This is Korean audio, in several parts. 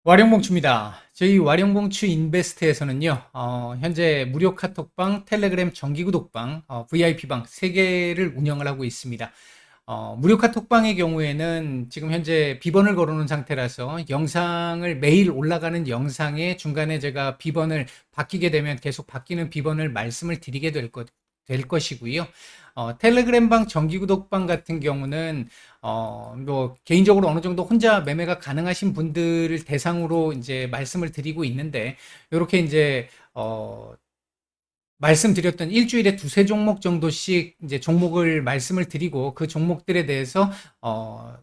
와룡봉추입니다. 저희 와룡봉추 인베스트에서는요, 현재 무료 카톡방, 텔레그램 정기구독방, VIP방 3개를 운영을 하고 있습니다. 무료 카톡방의 경우에는 지금 현재 비번을 걸어놓은 상태라서 영상을 매일 올라가는 영상의 중간에 제가 비번을 바뀌게 되면 계속 바뀌는 비번을 말씀을 드리게 될 것이고요. 텔레그램방 정기구독방 같은 경우는 뭐 개인적으로 어느 정도 혼자 매매가 가능하신 분들을 대상으로 이제 말씀을 드리고 있는데, 이렇게 이제 말씀드렸던 일주일에 두세 종목 정도씩 이제 종목을 말씀을 드리고 그 종목들에 대해서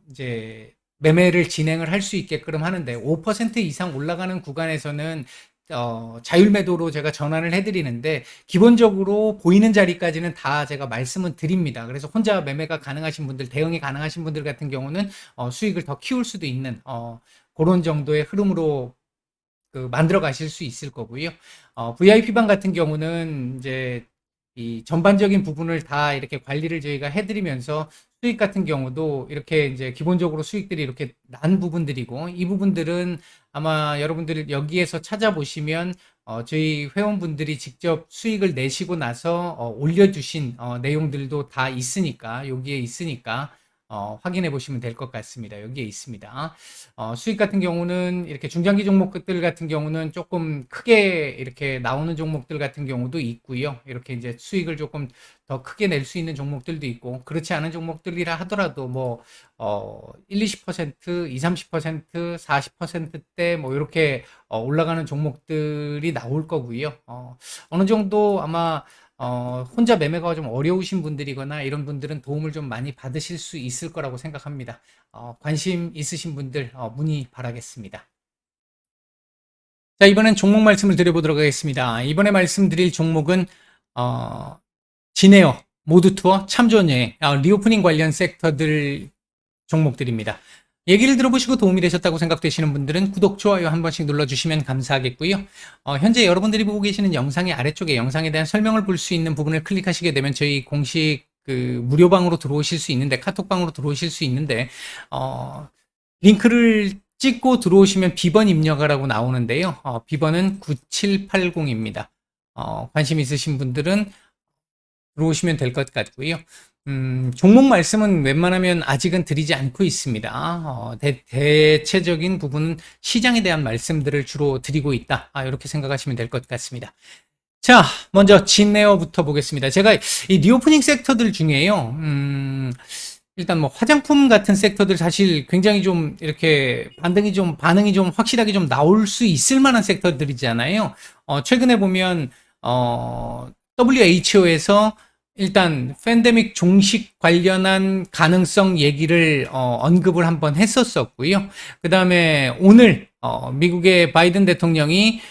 이제 매매를 진행을 할 수 있게끔 하는데, 5% 이상 올라가는 구간에서는 자율 매도로 제가 전환을 해드리는데, 기본적으로 보이는 자리까지는 다 제가 말씀을 드립니다. 그래서 혼자 매매가 가능하신 분들, 대응이 가능하신 분들 같은 경우는 수익을 더 키울 수도 있는 그런 정도의 흐름으로 만들어 가실 수 있을 거고요. VIP방 같은 경우는 이제 이 전반적인 부분을 다 이렇게 관리를 저희가 해드리면서 수익 같은 경우도 이렇게 이제 기본적으로 수익들이 이렇게 난 부분들이고, 이 부분들은 아마 여러분들 여기에서 찾아보시면 저희 회원분들이 직접 수익을 내시고 나서 올려주신 내용들도 다 있으니까, 여기에 있으니까 확인해 보시면 될 것 같습니다. 여기에 있습니다. 수익 같은 경우는 이렇게 중장기 종목들 같은 경우는 조금 크게 이렇게 나오는 종목들 같은 경우도 있고요. 이렇게 이제 수익을 조금 더 크게 낼 수 있는 종목들도 있고, 그렇지 않은 종목들이라 하더라도 뭐 1, 20%, 2, 30%, 40%대 뭐 이렇게 올라가는 종목들이 나올 거고요. 어느 정도 아마 혼자 매매가 좀 어려우신 분들이거나 이런 분들은 도움을 좀 많이 받으실 수 있을 거라고 생각합니다. 관심 있으신 분들 문의 바라겠습니다. 자, 이번엔 종목 말씀을 드려보도록 하겠습니다. 이번에 말씀드릴 종목은 진에어, 모두투어, 참좋은여행, 리오프닝 관련 섹터들 종목들입니다. 얘기를 들어보시고 도움이 되셨다고 생각되시는 분들은 구독, 좋아요 한 번씩 눌러주시면 감사하겠고요. 현재 여러분들이 보고 계시는 영상의 아래쪽에 영상에 대한 설명을 볼 수 있는 부분을 클릭하시게 되면 저희 공식 무료방으로 들어오실 수 있는데, 카톡방으로 들어오실 수 있는데, 링크를 찍고 들어오시면 비번 입력하라고 나오는데요. 비번은 9780입니다. 관심 있으신 분들은 들어오시면 될 것 같고요. 종목 말씀은 웬만하면 아직은 드리지 않고 있습니다. 대체적인 부분은 시장에 대한 말씀들을 주로 드리고 있다. 이렇게 생각하시면 될 것 같습니다. 자, 먼저 진에어부터 보겠습니다. 제가 이 리오프닝 섹터들 중에요. 일단 뭐 화장품 같은 섹터들 사실 굉장히 좀 이렇게 반응이 좀 확실하게 좀 나올 수 있을 만한 섹터들이잖아요. 최근에 보면 WHO에서 일단 팬데믹 종식 관련한 가능성 얘기를 언급을 한번 했었었고요. 그 다음에 오늘 미국의 바이든 대통령이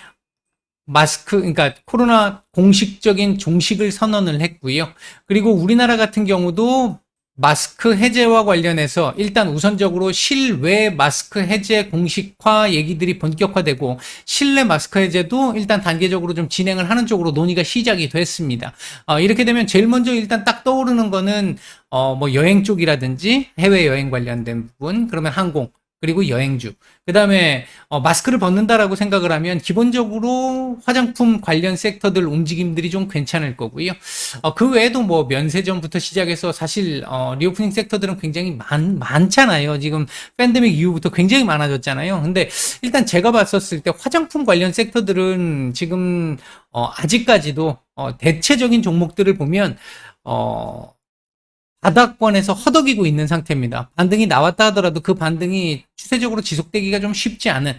그러니까 코로나 공식적인 종식을 선언을 했고요. 그리고 우리나라 같은 경우도 마스크 해제와 관련해서 일단 우선적으로 실외 마스크 해제 공식화 얘기들이 본격화되고, 실내 마스크 해제도 일단 단계적으로 좀 진행을 하는 쪽으로 논의가 시작이 됐습니다. 이렇게 되면 제일 먼저 일단 딱 떠오르는 거는 뭐 여행 쪽이라든지 해외 여행 관련된 부분, 그러면 항공, 그리고 여행주. 그 다음에 마스크를 벗는다라고 생각을 하면 기본적으로 화장품 관련 섹터들 움직임들이 좀 괜찮을 거고요. 그 외에도 뭐 면세점부터 시작해서 사실 리오프닝 섹터들은 굉장히 많잖아요. 지금 팬데믹 이후부터 굉장히 많아졌잖아요. 근데 일단 제가 봤었을 때 화장품 관련 섹터들은 지금 아직까지도 대체적인 종목들을 보면 바닥권에서 허덕이고 있는 상태입니다. 반등이 나왔다 하더라도 그 반등이 추세적으로 지속되기가 좀 쉽지 않은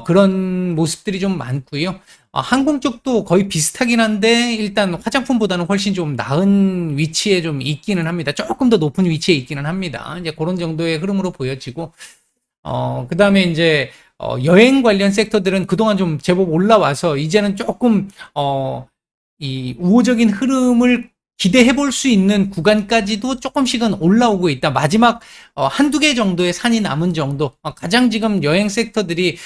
그런 모습들이 좀 많고요. 항공 쪽도 거의 비슷하긴 한데 일단 화장품보다는 훨씬 좀 나은 위치에 좀 있기는 합니다. 조금 더 높은 위치에 있기는 합니다. 이제 그런 정도의 흐름으로 보여지고, 그 다음에 이제 여행 관련 섹터들은 그동안 좀 제법 올라와서 이제는 조금 이 우호적인 흐름을 기대해 볼 수 있는 구간까지도 조금씩은 올라오고 있다. 마지막 한두 개 정도의 산이 남은 정도. 가장 지금 여행 섹터들이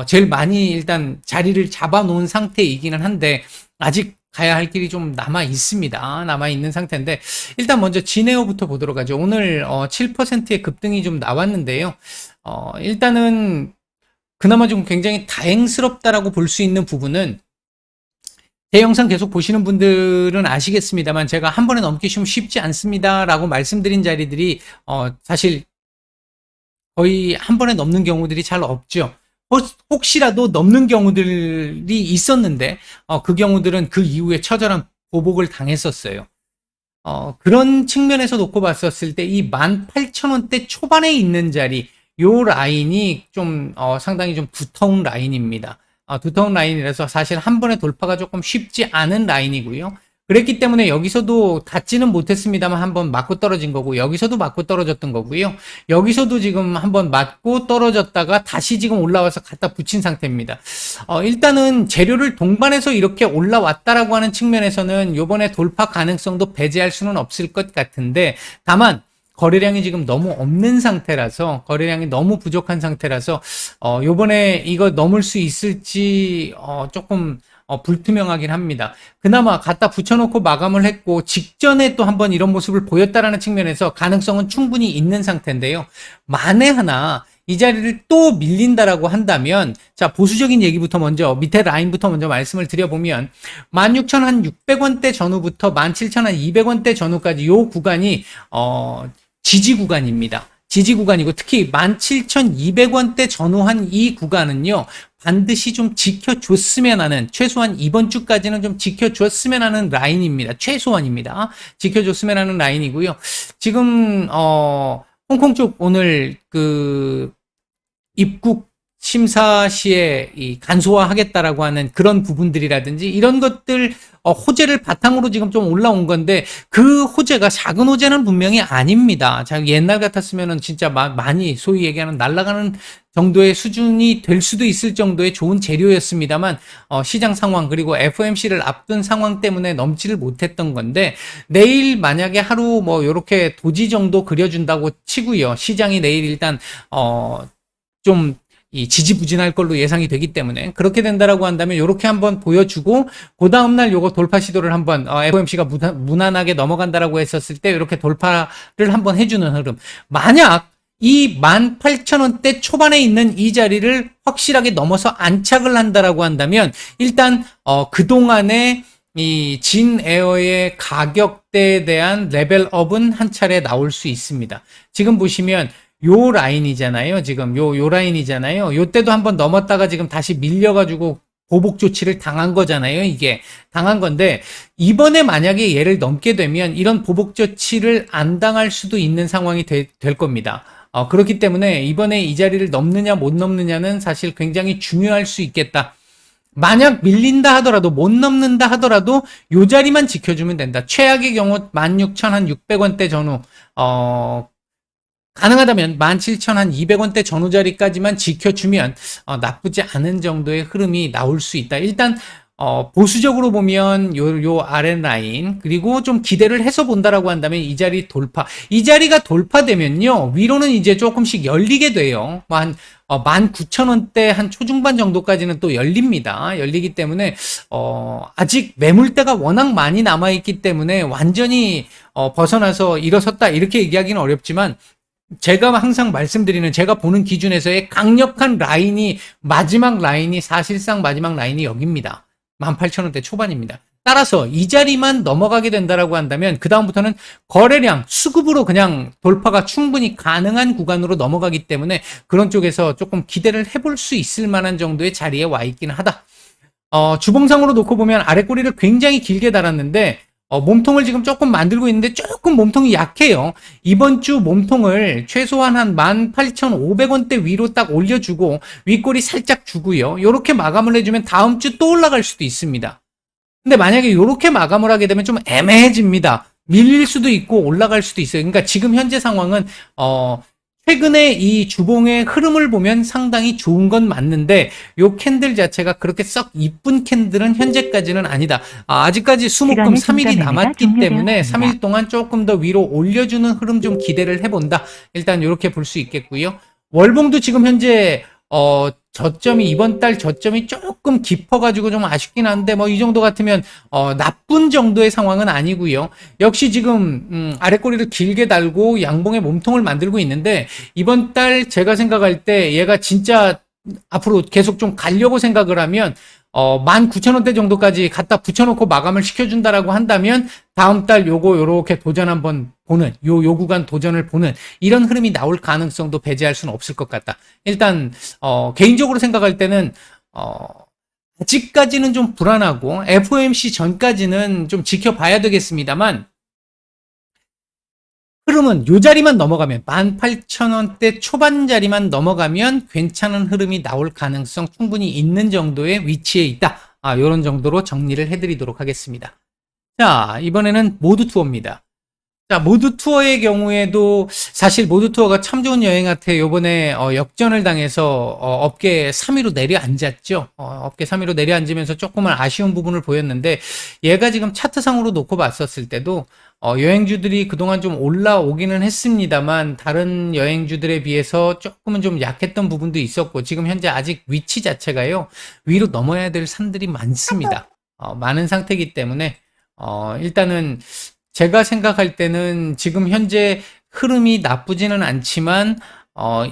제일 많이 일단 자리를 잡아 놓은 상태이기는 한데, 아직 가야 할 길이 좀 남아 있습니다. 남아 있는 상태인데, 일단 먼저 진에어부터 보도록 하죠. 오늘 7%의 급등이 좀 나왔는데요. 일단은 그나마 좀 굉장히 다행스럽다라고 볼 수 있는 부분은 제 영상 계속 보시는 분들은 아시겠습니다만 제가 한 번에 넘기 쉽지 않습니다라고 말씀드린 자리들이 사실 거의 한 번에 넘는 경우들이 잘 없죠. 혹시라도 넘는 경우들이 있었는데 그 경우들은 그 이후에 처절한 보복을 당했었어요. 그런 측면에서 놓고 봤었을 때 이 18,000원대 초반에 있는 자리, 요 라인이 좀 상당히 좀 두터운 라인입니다. 두터운 라인이라서 사실 한 번에 돌파가 조금 쉽지 않은 라인이고요. 그랬기 때문에 여기서도 닿지는 못했습니다만 한번 맞고 떨어진 거고, 여기서도 맞고 떨어졌던 거고요. 여기서도 지금 한번 맞고 떨어졌다가 다시 지금 올라와서 갖다 붙인 상태입니다. 일단은 재료를 동반해서 이렇게 올라왔다라고 하는 측면에서는 요번에 돌파 가능성도 배제할 수는 없을 것 같은데, 다만 거래량이 지금 너무 없는 상태라서, 거래량이 너무 부족한 상태라서 요번에 이거 넘을 수 있을지 조금 불투명하긴 합니다. 그나마 갖다 붙여놓고 마감을 했고 직전에 또 한번 이런 모습을 보였다라는 측면에서 가능성은 충분히 있는 상태인데요. 만에 하나 이 자리를 또 밀린다라고 한다면, 자, 보수적인 얘기부터 먼저, 밑에 라인부터 먼저 말씀을 드려보면 16,600원대 전후부터 17,200원대 전후까지 요 구간이 지지 구간입니다. 지지 구간이고, 특히 17,200원대 전후한 이 구간은요, 반드시 좀 지켜줬으면 하는, 최소한 이번 주까지는 좀 지켜줬으면 하는 라인입니다. 최소한입니다. 지켜줬으면 하는 라인이고요. 지금 홍콩 쪽 오늘 입국 심사 시에 이 간소화하겠다라고 하는 그런 부분들이라든지 이런 것들 호재를 바탕으로 지금 좀 올라온 건데, 그 호재가 작은 호재는 분명히 아닙니다. 자, 옛날 같았으면은 진짜 많이 소위 얘기하는 날아가는 정도의 수준이 될 수도 있을 정도의 좋은 재료였습니다만 시장 상황 그리고 FOMC를 앞둔 상황 때문에 넘지를 못했던 건데, 내일 만약에 하루 뭐 요렇게 도지 정도 그려준다고 치고요. 시장이 내일 일단 좀 이 지지부진할 걸로 예상이 되기 때문에, 그렇게 된다라고 한다면 요렇게 한번 보여주고 그 다음날 요거 돌파 시도를 한번 FOMC가 무난하게 넘어간다라고 했었을 때 이렇게 돌파를 한번 해주는 흐름. 만약 이 18,000원대 초반에 있는 이 자리를 확실하게 넘어서 안착을 한다라고 한다면, 일단 그동안에 이 진 에어의 가격대에 대한 레벨업은 한 차례 나올 수 있습니다. 지금 보시면 요 라인이잖아요. 지금 요 라인이잖아요. 요 때도 한번 넘었다가 지금 다시 밀려가지고 보복 조치를 당한 거잖아요. 이게 당한 건데, 이번에 만약에 얘를 넘게 되면 이런 보복 조치를 안 당할 수도 있는 상황이 될 겁니다. 그렇기 때문에 이번에 이 자리를 넘느냐 못 넘느냐는 사실 굉장히 중요할 수 있겠다. 만약 밀린다 하더라도, 못 넘는다 하더라도 요 자리만 지켜주면 된다. 최악의 경우 16,600원대 전후 가능하다면 17,200원대 전후 자리까지만 지켜주면 나쁘지 않은 정도의 흐름이 나올 수 있다. 일단 보수적으로 보면 요 아래 라인, 그리고 좀 기대를 해서 본다라고 한다면 이 자리 돌파, 이 자리가 돌파되면요 위로는 이제 조금씩 열리게 돼요. 한 19,000원대 한 초중반 정도까지는 또 열립니다. 열리기 때문에 아직 매물대가 워낙 많이 남아있기 때문에 완전히 벗어나서 일어섰다 이렇게 얘기하기는 어렵지만, 제가 항상 말씀드리는, 제가 보는 기준에서의 강력한 라인이, 마지막 라인이, 사실상 마지막 라인이 여기입니다. 18,000원대 초반입니다. 따라서 이 자리만 넘어가게 된다라고 한다면 그 다음부터는 거래량, 수급으로 그냥 돌파가 충분히 가능한 구간으로 넘어가기 때문에 그런 쪽에서 조금 기대를 해볼 수 있을 만한 정도의 자리에 와 있기는 하다. 주봉상으로 놓고 보면 아래 꼬리를 굉장히 길게 달았는데 몸통을 지금 조금 만들고 있는데 조금 몸통이 약해요. 이번 주 몸통을 최소한 한 18,500원대 위로 딱 올려주고 윗꼬리 살짝 주고요. 요렇게 마감을 해주면 다음 주 또 올라갈 수도 있습니다. 근데 만약에 요렇게 마감을 하게 되면 좀 애매해집니다. 밀릴 수도 있고 올라갈 수도 있어요. 그러니까 지금 현재 상황은 최근에 이 주봉의 흐름을 보면 상당히 좋은 건 맞는데, 요 캔들 자체가 그렇게 썩 이쁜 캔들은 현재까지는 아니다. 아직까지 수목금 3일이 남았기 때문에 3일 동안 조금 더 위로 올려주는 흐름 좀 기대를 해본다. 일단 이렇게 볼 수 있겠고요. 월봉도 지금 현재 저점이, 이번 달 저점이 조금 깊어가지고 좀 아쉽긴 한데, 뭐 이 정도 같으면 나쁜 정도의 상황은 아니고요. 역시 지금 아래 꼬리를 길게 달고 양봉의 몸통을 만들고 있는데, 이번 달 제가 생각할 때 얘가 진짜 앞으로 계속 좀 가려고 생각을 하면 19,000원대 정도까지 갖다 붙여놓고 마감을 시켜준다라고 한다면 다음 달 요거 요렇게 도전 한번 보는 요 구간 도전을 보는 이런 흐름이 나올 가능성도 배제할 수는 없을 것 같다. 일단 개인적으로 생각할 때는 아직까지는 좀 불안하고 FOMC 전까지는 좀 지켜봐야 되겠습니다만 흐름은 요 자리만 넘어가면 18,000원대 초반 자리만 넘어가면 괜찮은 흐름이 나올 가능성 충분히 있는 정도의 위치에 있다. 요런 정도로 정리를 해드리도록 하겠습니다. 자, 이번에는 모드 투어입니다. 자, 모드 투어의 경우에도 사실 모드 투어가 참 좋은 여행 같아요. 요번에 역전을 당해서 업계 3위로 내려앉았죠. 업계 3위로 내려앉으면서 조금은 아쉬운 부분을 보였는데 얘가 지금 차트상으로 놓고 봤었을 때도 여행주들이 그동안 좀 올라오기는 했습니다만 다른 여행주들에 비해서 조금은 좀 약했던 부분도 있었고 지금 현재 아직 위치 자체가요. 위로 넘어야 될 산들이 많습니다. 많은 상태이기 때문에 일단은 제가 생각할 때는 지금 현재 흐름이 나쁘지는 않지만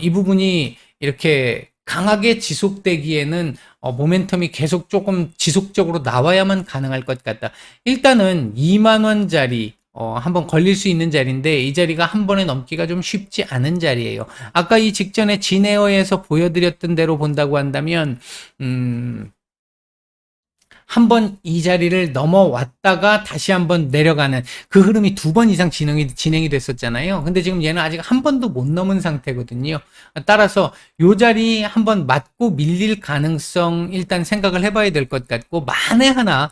이 부분이 이렇게 강하게 지속되기에는 모멘텀이 계속 조금 지속적으로 나와야만 가능할 것 같다. 일단은 2만 원짜리 한번 걸릴 수 있는 자리인데 이 자리가 한 번에 넘기가 좀 쉽지 않은 자리예요. 아까 이 직전에 진에어에서 보여드렸던 대로 본다고 한다면 한번 이 자리를 넘어왔다가 다시 한번 내려가는 그 흐름이 2번 이상 진행이 됐었잖아요. 근데 지금 얘는 아직 한 번도 못 넘은 상태거든요. 따라서 이 자리 한번 맞고 밀릴 가능성 일단 생각을 해봐야 될 것 같고 만에 하나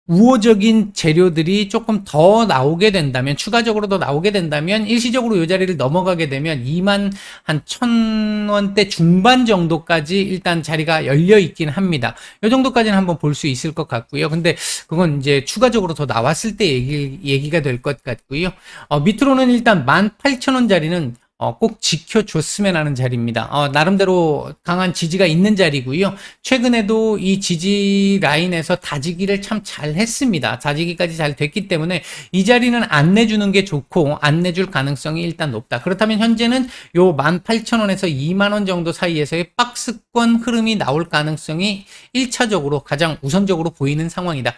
우호적인 재료들이 조금 더 나오게 된다면 추가적으로 더 나오게 된다면 일시적으로 이 자리를 넘어가게 되면 2만 한 1,000원대 중반 정도까지 일단 자리가 열려 있긴 합니다. 이 정도까지는 한번 볼 수 있을 것 같고요. 근데 그건 이제 추가적으로 더 나왔을 때 얘기가 될 것 같고요. 밑으로는 일단 18,000원 자리는 꼭 지켜줬으면 하는 자리입니다. 나름대로 강한 지지가 있는 자리고요. 최근에도 이 지지 라인에서 다지기를 참 잘 했습니다. 다지기까지 잘 됐기 때문에 이 자리는 안 내주는 게 좋고 안 내줄 가능성이 일단 높다. 그렇다면 현재는 요 18,000원에서 2만원 정도 사이에서의 박스권 흐름이 나올 가능성이 1차적으로 가장 우선적으로 보이는 상황이다.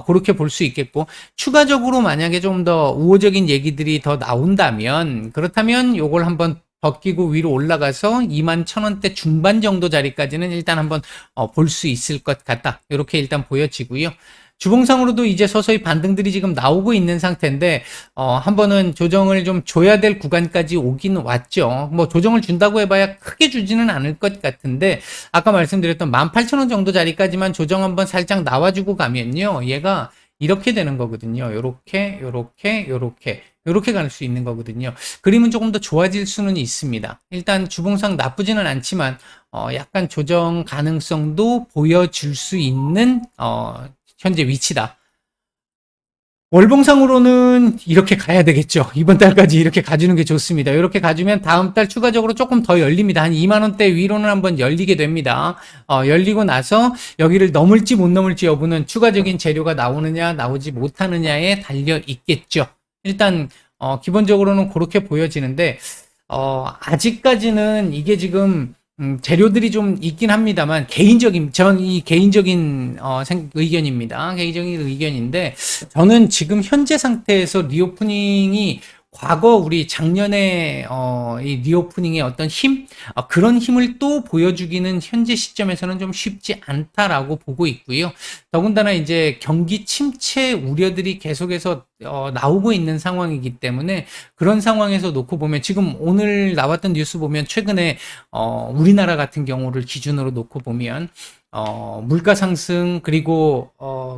그렇게 볼 수 있겠고 추가적으로 만약에 좀 더 우호적인 얘기들이 더 나온다면 그렇다면 요걸 한번 벗기고 위로 올라가서 21,000원대 중반 정도 자리까지는 일단 한번 볼 수 있을 것 같다. 이렇게 일단 보여지고요. 주봉상으로도 이제 서서히 반등들이 지금 나오고 있는 상태인데 한 번은 조정을 좀 줘야 될 구간까지 오긴 왔죠. 뭐 조정을 준다고 해봐야 크게 주지는 않을 것 같은데 아까 말씀드렸던 18,000원 정도 자리까지만 조정 한번 살짝 나와주고 가면요. 얘가 이렇게 되는 거거든요. 요렇게 갈 수 있는 거거든요. 그림은 조금 더 좋아질 수는 있습니다. 일단 주봉상 나쁘지는 않지만 약간 조정 가능성도 보여줄 수 있는 현재 위치다. 월봉상으로는 이렇게 가야 되겠죠. 이번 달까지 이렇게 가주는 게 좋습니다. 이렇게 가주면 다음 달 추가적으로 조금 더 열립니다. 한 2만원대 위로는 한번 열리게 됩니다. 열리고 나서 여기를 넘을지 못 넘을지 여부는 추가적인 재료가 나오느냐 나오지 못하느냐에 달려 있겠죠. 일단 기본적으로는 그렇게 보여지는데 아직까지는 이게 지금 재료들이 좀 있긴 합니다만 전 이 개인적인 의견입니다. 개인적인 의견인데 저는 지금 현재 상태에서 리오프닝이 과거 우리 작년에 이 리오프닝의 어떤 힘 그런 힘을 또 보여주기는 현재 시점에서는 좀 쉽지 않다라고 보고 있고요. 더군다나 이제 경기 침체 우려들이 계속해서 나오고 있는 상황이기 때문에 그런 상황에서 놓고 보면 지금 오늘 나왔던 뉴스 보면 최근에 우리나라 같은 경우를 기준으로 놓고 보면 물가 상승 그리고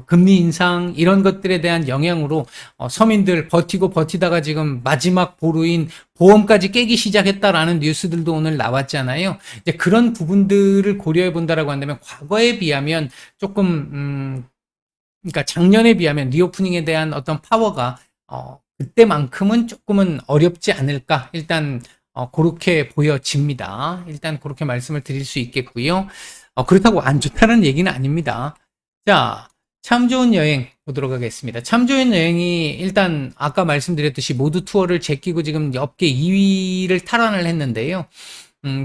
금리 인상 이런 것들에 대한 영향으로 서민들 버티다가 지금 마지막 보루인 보험까지 깨기 시작했다라는 뉴스들도 오늘 나왔잖아요. 이제 그런 부분들을 고려해 본다라고 한다면 과거에 비하면 조금 그러니까 작년에 비하면 리오프닝에 대한 어떤 파워가 그때만큼은 조금은 어렵지 않을까 일단 그렇게 보여집니다. 일단 그렇게 말씀을 드릴 수 있겠고요. 그렇다고 안 좋다는 얘기는 아닙니다. 자, 참 좋은 여행 보도록 하겠습니다. 참 좋은 여행이 일단 아까 말씀드렸듯이 모두 투어를 제끼고 지금 업계 2위를 탈환을 했는데요.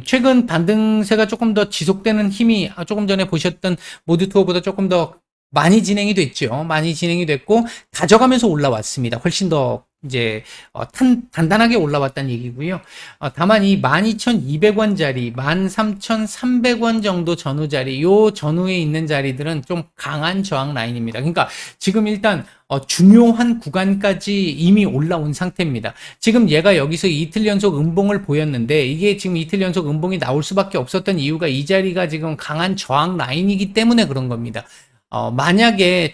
최근 반등세가 조금 더 지속되는 힘이 조금 전에 보셨던 모드 투어보다 조금 더 많이 진행이 됐죠. 많이 진행이 됐고 다져가면서 올라왔습니다. 훨씬 더 이제 단단하게 올라왔다는 얘기고요. 다만 이 12,200원짜리, 13,300원 정도 전후 자리, 요 전후에 있는 자리들은 좀 강한 저항 라인입니다. 그러니까 지금 일단 중요한 구간까지 이미 올라온 상태입니다. 지금 얘가 여기서 이틀 연속 음봉을 보였는데 이게 지금 이틀 연속 음봉이 나올 수밖에 없었던 이유가 이 자리가 지금 강한 저항 라인이기 때문에 그런 겁니다. 만약에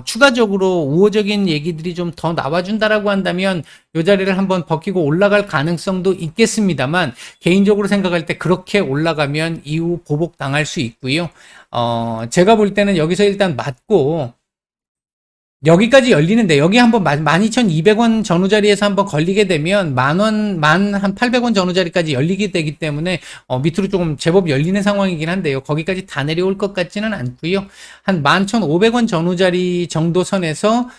추가적으로 우호적인 얘기들이 좀 더 나와준다라고 한다면 이 자리를 한번 벗기고 올라갈 가능성도 있겠습니다만 개인적으로 생각할 때 그렇게 올라가면 이후 보복 당할 수 있고요. 제가 볼 때는 여기서 일단 맞고 여기까지 열리는데 여기 한번 12,200원 전후 자리에서 한번 걸리게 되면 한 800원 전후 자리까지 열리게 되기 때문에 밑으로 조금 제법 열리는 상황이긴 한데요. 거기까지 다 내려올 것 같지는 않고요. 한 11,500원 전후 자리 정도 선에서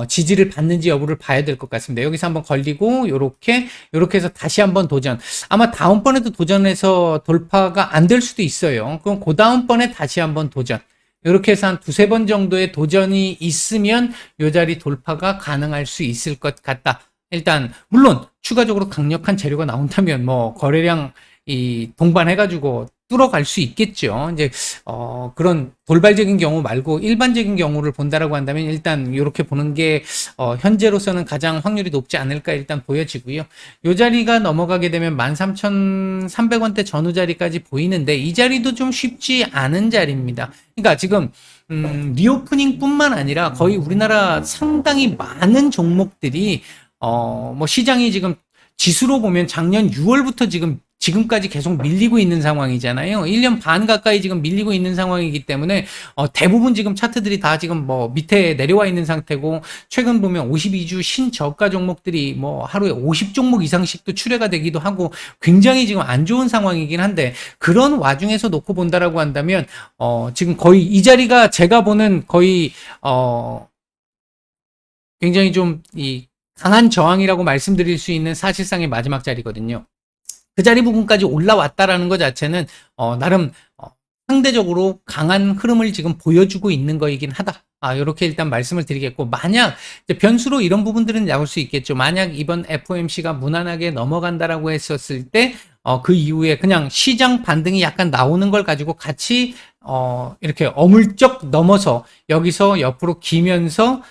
지지를 받는지 여부를 봐야 될 것 같습니다. 여기서 한번 걸리고 요렇게 해서 다시 한번 도전. 아마 다음번에도 도전해서 돌파가 안 될 수도 있어요. 그럼 그 다음번에 다시 한번 도전. 이렇게 해서 한 두세 번 정도의 도전이 있으면 이 자리 돌파가 가능할 수 있을 것 같다. 일단 물론 추가적으로 강력한 재료가 나온다면 뭐 거래량 동반해가지고 뚫어갈 수 있겠죠. 이제 그런 돌발적인 경우 말고 일반적인 경우를 본다라고 한다면 일단 이렇게 보는 게 현재로서는 가장 확률이 높지 않을까 일단 보여지고요. 이 자리가 넘어가게 되면 13,300원대 전후 자리까지 보이는데 이 자리도 좀 쉽지 않은 자리입니다. 그러니까 지금 리오프닝 뿐만 아니라 거의 우리나라 상당히 많은 종목들이 뭐 시장이 지금 지수로 보면 작년 6월부터 지금까지 계속 밀리고 있는 상황이잖아요. 1년 반 가까이 지금 밀리고 있는 상황이기 때문에 대부분 지금 차트들이 다 지금 뭐 밑에 내려와 있는 상태고 최근 보면 52주 신저가 종목들이 뭐 하루에 50종목 이상씩도 출회가 되기도 하고 굉장히 지금 안 좋은 상황이긴 한데 그런 와중에서 놓고 본다라고 한다면 지금 거의 이 자리가 제가 보는 거의 굉장히 좀 강한 저항이라고 말씀드릴 수 있는 사실상의 마지막 자리거든요. 그 자리 부분까지 올라왔다라는 것 자체는 나름 상대적으로 강한 흐름을 지금 보여주고 있는 거이긴 하다. 이렇게 일단 말씀을 드리겠고 만약 변수로 이런 부분들은 나올 수 있겠죠. 만약 이번 FOMC가 무난하게 넘어간다라고 했었을 때 그 이후에 그냥 시장 반등이 약간 나오는 걸 가지고 같이 이렇게 어물쩍 넘어서 여기서 옆으로 기면서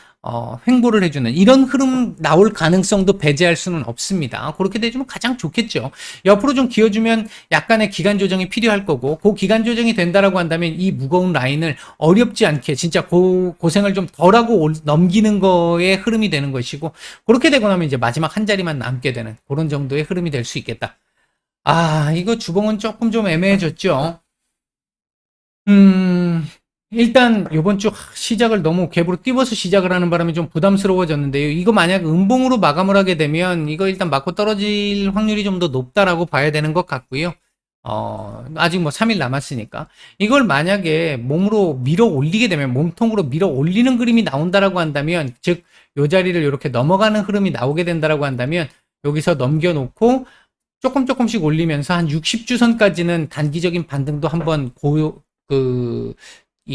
횡보를 해주는 이런 흐름 나올 가능성도 배제할 수는 없습니다. 그렇게 되면 가장 좋겠죠. 옆으로 좀 기어주면 약간의 기간 조정이 필요할 거고 그 기간 조정이 된다라고 한다면 이 무거운 라인을 어렵지 않게 진짜 고생을 좀 덜하고 넘기는 거에 흐름이 되는 것이고 그렇게 되고 나면 이제 마지막 한 자리만 남게 되는 그런 정도의 흐름이 될 수 있겠다. 이거 주봉은 조금 좀 애매해졌죠. 일단 이번 주 시작을 너무 갭으로 띄워서 시작을 하는 바람에 좀 부담스러워졌는데요. 이거 만약 음봉으로 마감을 하게 되면 이거 일단 맞고 떨어질 확률이 좀 더 높다라고 봐야 되는 것 같고요. 아직 뭐 3일 남았으니까. 이걸 만약에 몸으로 밀어 올리게 되면 몸통으로 밀어 올리는 그림이 나온다라고 한다면 즉 요 자리를 이렇게 넘어가는 흐름이 나오게 된다라고 한다면 여기서 넘겨놓고 조금씩 올리면서 한 60주선까지는 단기적인 반등도 한번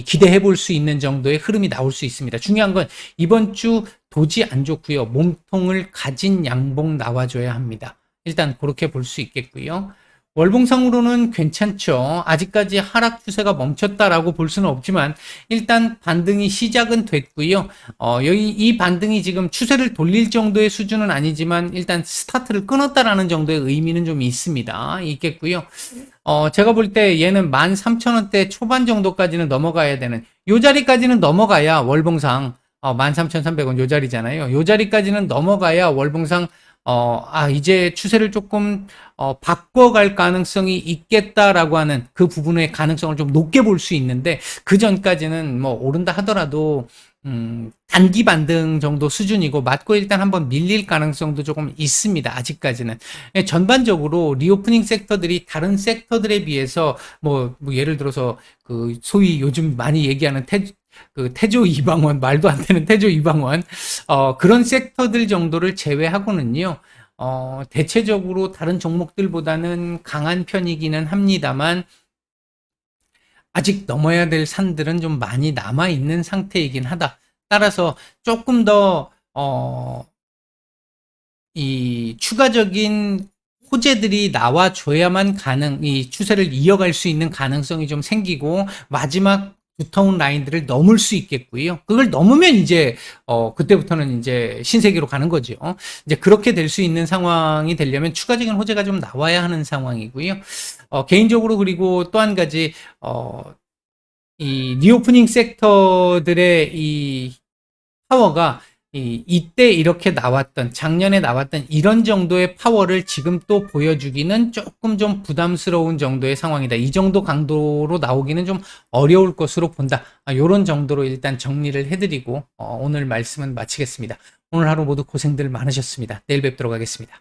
기대해 볼 수 있는 정도의 흐름이 나올 수 있습니다. 중요한 건 이번 주 도지 안 좋고요. 몸통을 가진 양봉 나와줘야 합니다. 일단 그렇게 볼 수 있겠고요. 월봉상으로는 괜찮죠. 아직까지 하락 추세가 멈췄다라고 볼 수는 없지만 일단 반등이 시작은 됐고요. 여기 이 반등이 지금 추세를 돌릴 정도의 수준은 아니지만 일단 스타트를 끊었다라는 정도의 의미는 좀 있겠고요. 제가 볼 때 얘는 13,000원대 초반 정도까지는 넘어가야 되는 요 자리까지는 넘어가야 월봉상 13,300원 요 자리잖아요. 요 자리까지는 넘어가야 월봉상 이제 추세를 조금 바꿔갈 가능성이 있겠다라고 하는 그 부분의 가능성을 좀 높게 볼 수 있는데 그 전까지는 뭐 오른다 하더라도 단기 반등 정도 수준이고 맞고 일단 한번 밀릴 가능성도 조금 있습니다. 아직까지는. 전반적으로 리오프닝 섹터들이 다른 섹터들에 비해서 뭐 예를 들어서 그 소위 요즘 많이 얘기하는 태조 이방원 말도 안 되는 태조 이방원 그런 섹터들 정도를 제외하고는요. 대체적으로 다른 종목들보다는 강한 편이기는 합니다만 아직 넘어야 될 산들은 좀 많이 남아 있는 상태이긴 하다. 따라서 조금 더 이 추가적인 호재들이 나와줘야만 이 추세를 이어갈 수 있는 가능성이 좀 생기고 마지막 두터운 라인들을 넘을 수 있겠고요. 그걸 넘으면 이제 그때부터는 이제 신세계로 가는 거죠. 이제 그렇게 될 수 있는 상황이 되려면 추가적인 호재가 좀 나와야 하는 상황이고요. 개인적으로 그리고 또 한 가지 이 리오프닝 섹터들의 이 파워가 이때 이렇게 나왔던 작년에 나왔던 이런 정도의 파워를 지금 또 보여주기는 조금 좀 부담스러운 정도의 상황이다. 이 정도 강도로 나오기는 좀 어려울 것으로 본다. 이런 정도로 일단 정리를 해드리고 오늘 말씀은 마치겠습니다. 오늘 하루 모두 고생들 많으셨습니다. 내일 뵙도록 하겠습니다.